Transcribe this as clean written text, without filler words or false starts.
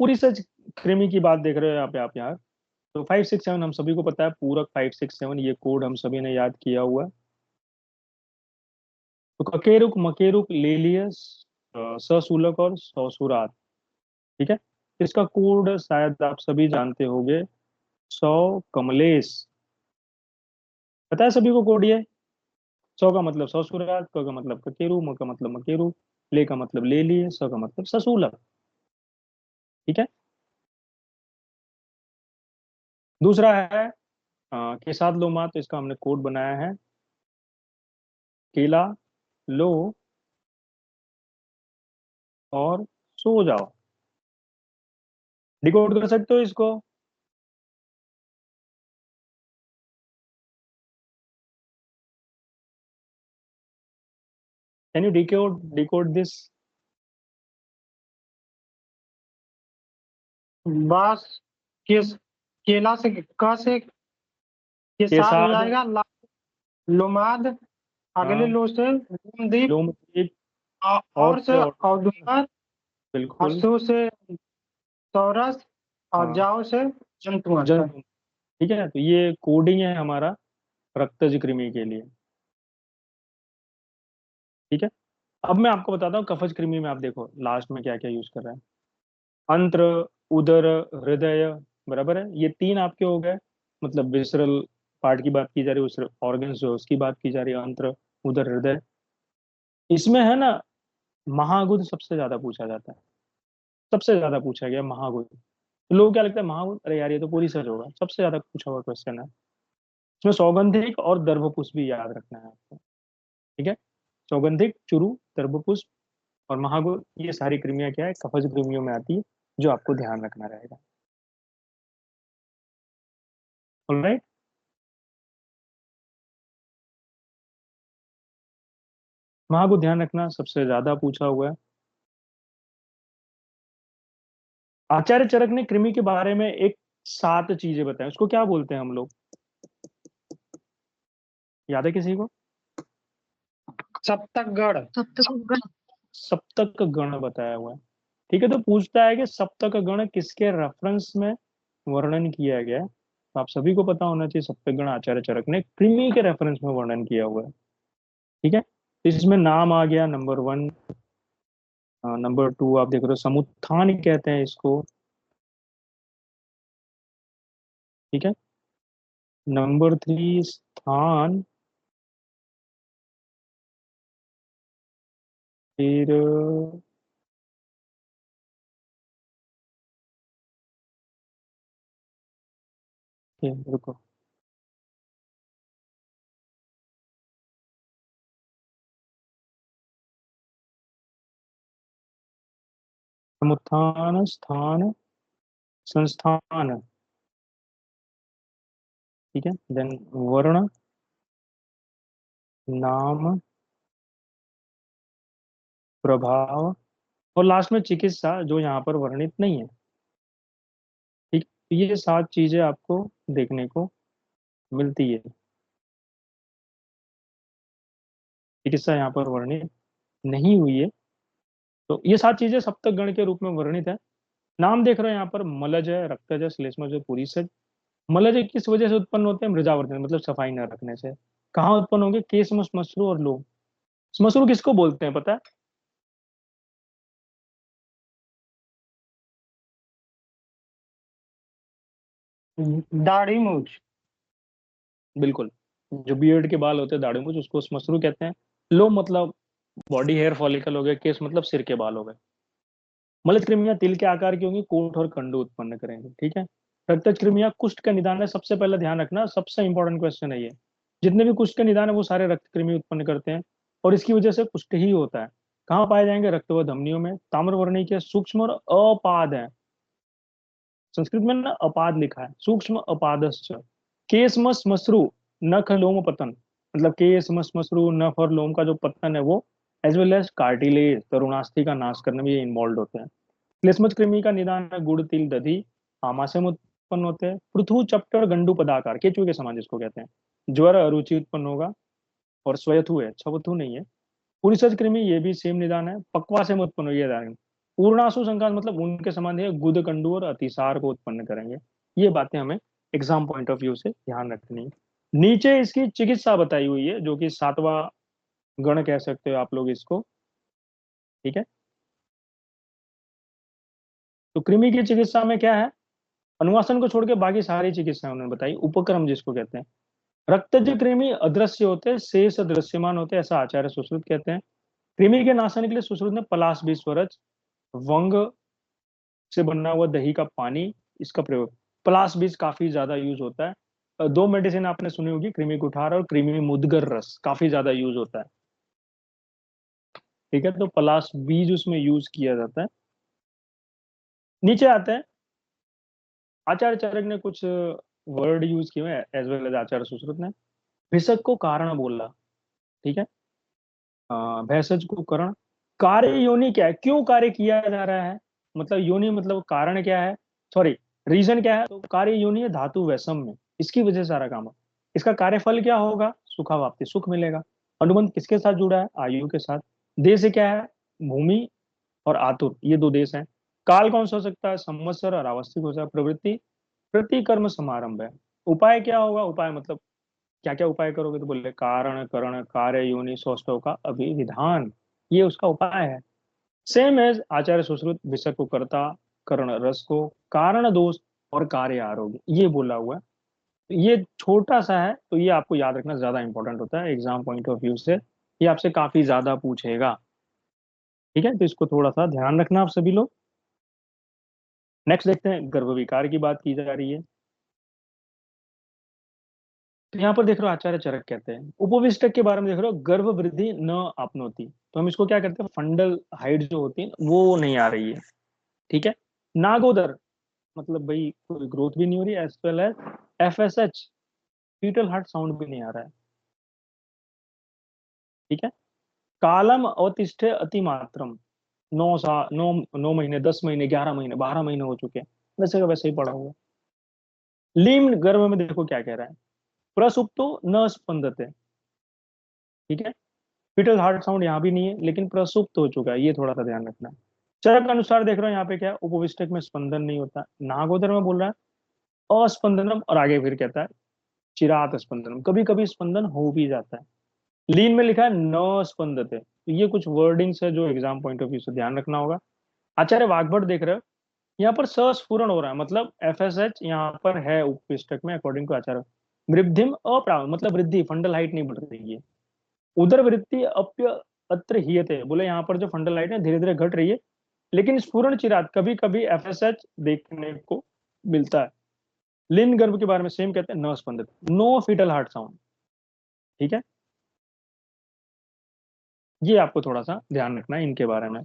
पूरी सच कृमि की बात देख रहे हो यहाँ पे आप यार। तो 567 हम सभी को पता है, पूरक 567 ये कोड हम सभी ने याद किया हुआ है। तो ककेरुक, मकेरुक, लेलियस, सशुलक और सौसुरात। ठीक है, इसका कोड शायद आप सभी जानते होंगे, सौ कमलेश। पता है सभी को कोड ये? सौ का मतलब ससुराल, क का मतलब ककेरू, म का मतलब मकेरू, ले का मतलब ले लिए, स का मतलब ससूलक। ठीक है। दूसरा है केसाद लोमा, तो इसका हमने कोड बनाया है, केला लो और सो जाओ। डिकोड कर सकते हो इसको? Can you decode decode this? बास, केस, केला से क से केसार हो केसाद, जाएगा, लोमाद, अगले हाँ, लो से लोमदीप, लोमदीप, और से और औदुंबर, बिल्कुल, हर्षो से सौरस, और हाँ, जाओ से जंतुअंतर। जंतु। ठीक है, तो ये कोडिंग है हमारा रक्तज कृमि के लिए। ठीक है। अब मैं आपको बताता हूँ कफज कृमि में, आप देखो लास्ट में क्या क्या यूज कर रहे हैं। अंत्र, उदर, हृदय, बराबर है, ये तीन आपके हो गए। मतलब विसरल पार्ट की बात की जा रही है, उस ऑर्गन्स जो है, उसकी बात की जा रही है, अंत्र, उदर, हृदय। इसमें है ना, महागुद सबसे ज्यादा पूछा जाता है। सबसे ज्यादा पूछा गया महागुद। तो लोगों को क्या लगता है महागुद, अरे यार ये तो पूरी सच होगा, सबसे ज्यादा पूछा हुआ क्वेश्चन है। इसमें सौगंधिक और दर्भपुष्प भी याद रखना है आपको। ठीक है, सौगंधिक, चुरु, दर्भपुष्प और महागुद, ये सारी कृमियां क्या है, कफज कृमियों में आती है, जो आपको ध्यान रखना रहेगा। ऑलराइट। वहां को ध्यान रखना, सबसे ज्यादा पूछा हुआ है। आचार्य चरक ने कृमि के बारे में एक 7 चीजें बताई, उसको क्या बोलते हैं हम लोग? याद है किसी को? सप्तक गण। सप्तक गण बताया हुआ है। ठीक है, तो पूछता है कि सप्तक गण किसके रेफरेंस में वर्णन किया गया है? तो आप सभी को पता होना चाहिए, सप्तक गण आचार्य चरक ने कृमि के रेफरेंस में वर्णन किया हुआ है। ठीक है, तो इसमें नाम आ गया नंबर 1। नंबर 2 आप देख रहे हो, समुत्थान कहते हैं इसको। ठीक है। नंबर 3 स्थान। फिर रुको, समुत्थान, स्थान, संस्थान। ठीक है, देन वर्ण, नाम, प्रभाव और लास्ट में चिकित्सा, जो यहाँ पर वर्णित नहीं है। ठीक, तो ये 7 चीजें आपको देखने को मिलती है। चिकित्सा यहाँ पर वर्णित नहीं हुई है। तो ये 7 चीजें सप्तक गण के रूप में वर्णित है। नाम देख रहे हो यहाँ पर, मलज है, रक्तज है, श्लेष्मज है, पुरीसज। मलज किस वजह से उत्पन्न होते हैं? मृजावर्तन, मतलब सफाई न रखने से। कहाँ उत्पन्न होंगे? केश, श्मश्रु और लोम। श्मश्रु किसको बोलते हैं पता है? दाढ़ी मूछ। बिल्कुल, जो बियर्ड के बाल होते हैं, दाढ़ी मूछ, उसको श्मश्रु कहते हैं। लोम मतलब बॉडी हेयर फॉलिकल हो गया, केस मतलब सिर के बाल हो गए। मलज कृमियां तिल के आकार की होंगी, कोट और कंडू उत्पन्न करेंगे। ठीक है। रक्तज कृमियां कुष्ठ का निदान है, सबसे पहले ध्यान रखना, सबसे इंपॉर्टेंट क्वेश्चन है ये। जितने भी कुष्ठ के निदान है वो सारे रक्त कृमि उत्पन्न करते हैं, और इसकी वजह से कुष्ठ ही होता है। कहाँ पाए जाएंगे? रक्त व धमनियों में। ताम्रवर्णी के सूक्ष्म और अपाद है। संस्कृत में ना अपाद लिखा है, सूक्ष्म अपादश्च। केशमस मसरू, नख लोम पतन, मतलब केश मस मसरू, नख और लोम का जो पतन है वो, एज वेल एज कार्टिलेज, तरुणास्थि का नाश करने में ये इन्वॉल्व होते हैं। क्लेस्मज कृमि का निदान है गुड़, तिल, दधि, आमाशय में उत्पन्न होते हैं। पृथु, चपटर, गंडू पदाकार, केचुए के समान जिसको कहते हैं। ज्वर, अरुचि उत्पन्न होगा। और स्वयथु है, छवथु नहीं है। पुरीसज कृमि, ये भी सेम निदान है, पक्वाशय में उत्पन्न हुई है। पूर्णाशु संकाश मतलब उनके संबंध है गुदकंडू और अतिसार को उत्पन्न करेंगे। ये बातें हमें एग्जाम पॉइंट ऑफ व्यू से ध्यान रखनी है। नीचे इसकी चिकित्सा बताई हुई है, जो कि 7वां गण कह सकते हो आप लोग इसको। ठीक है, तो कृमि की चिकित्सा में क्या है, अनुवासन को छोड़ के बाकी सारी चिकित्सा उन्होंने बताई। उपक्रम जिसको कहते हैं, रक्तज कृमि अदृश्य होते हैं, शेष दृश्यमान होते हैं, ऐसा आचार्य सुश्रुत कहते हैं। कृमि के नाशन के लिए सुश्रुत ने पलाश भी स्वरज, वंग से बना हुआ दही का पानी, इसका प्रयोग, पलाश बीज काफी ज्यादा यूज होता है। दो मेडिसिन आपने सुनी होगी, कृमि कुठार और कृमि मुदगर रस, काफी ज्यादा यूज होता है। ठीक है, तो पलाश बीज उसमें यूज किया जाता है। नीचे आते हैं, आचार्य चरक ने कुछ वर्ड यूज किए हैं एज वेल एज आचार्य सुश्रुत ने। भिषक को कारण बोला। ठीक है, भेषज को करण। कार्य योनि क्या है, क्यों कार्य किया जा रहा है, मतलब योनि मतलब कारण क्या है, सॉरी रीजन क्या है, तो कार्य योनि है धातु वैषम में, इसकी वजह से सारा काम है। इसका कार्यफल क्या होगा, सुखावाप्ति, सुख मिलेगा। अनुबंध किसके साथ जुड़ा है, आयु के साथ। देश क्या है, भूमि और आतुर, ये दो देश हैं। काल कौन सा हो सकता है, संवत्सर और आवस्थिक हो सकता है। प्रवृत्ति प्रतिकर्म समारंभ है। उपाय क्या होगा, उपाय मतलब क्या क्या उपाय करोगे, तो बोले कारण करण कार्य योनि सौष्ठव का अभिविधान, ये उसका उपाय है। सेम एज आचार्य सुश्रुत, विषय को कर्ता, करण रस को, कारण दोष और कार्य आरोग्य, ये बोला हुआ है। ये छोटा सा है, तो ये आपको याद रखना ज्यादा इंपॉर्टेंट होता है एग्जाम पॉइंट ऑफ व्यू से, ये आपसे काफी ज्यादा पूछेगा। ठीक है, तो इसको थोड़ा सा ध्यान रखना आप सभी लोग। नेक्स्ट देखते हैं, गर्भ विकार की बात की जा रही है। तो यहाँ पर देख रहे हो आचार्य चरक कहते हैं, उपविष्टक के बारे में देख रहे हो, गर्भ वृद्धि न आपनोति, तो हम इसको क्या करते हैं, फंडल हाइट जो होती है वो नहीं आ रही है। ठीक है, नागोदर मतलब भाई कोई ग्रोथ भी नहीं हो रही, as well as FSH fetal heart sound भी नहीं आ रहा है। ठीक है, कालम अवतिष्ठे अतिमात्रम, 9 साल, 9 महीने, 10 महीने, 11 महीने, 12 महीने हो चुके हैं, वैसे का वैसे ही पड़ा हुआ। लीम गर्भ में देखो क्या कह रहा है, प्रसुप्तो न स्पंदते। ठीक है, फीटल हार्ट साउंड यहाँ भी नहीं है, लेकिन प्रसुप्त हो चुका है, ये थोड़ा सा ध्यान रखना है। चरक अनुसार देख रहे हो यहाँ पे क्या है, उपविष्टक में स्पंदन नहीं होता। नागोदर में बोल रहा है अस्पंदनम, और आगे फिर कहता है चिरात स्पंदनम, कभी कभी स्पंदन हो भी जाता है। लीन में लिखा है न स्पंदते, तो ये कुछ वर्डिंग्स है जो एग्जाम पॉइंट ऑफ व्यू से ध्यान रखना होगा। आचार्य वाग्भट देख रहे हो, यहाँ पर सस्फुरण हो रहा है, मतलब FSH यहाँ पर है उपविष्टक में, अकॉर्डिंग टू आचार्य। वृद्धिम अप्राव मतलब वृद्धि, फंडल हाइट नहीं बढ़ रही है। उदर वृत्ति अप्य अत्र हियते, बोले यहाँ पर जो फंडल हाइट है धीरे धीरे घट रही है, लेकिन स्फुरण चिरात कभी कभी FSH देखने को मिलता है। लिन गर्भ के बारे में सेम कहते हैं, न स्पंदित, नो फीटल हार्ट साउंड। ठीक है, ये आपको थोड़ा सा ध्यान रखना है इनके बारे में।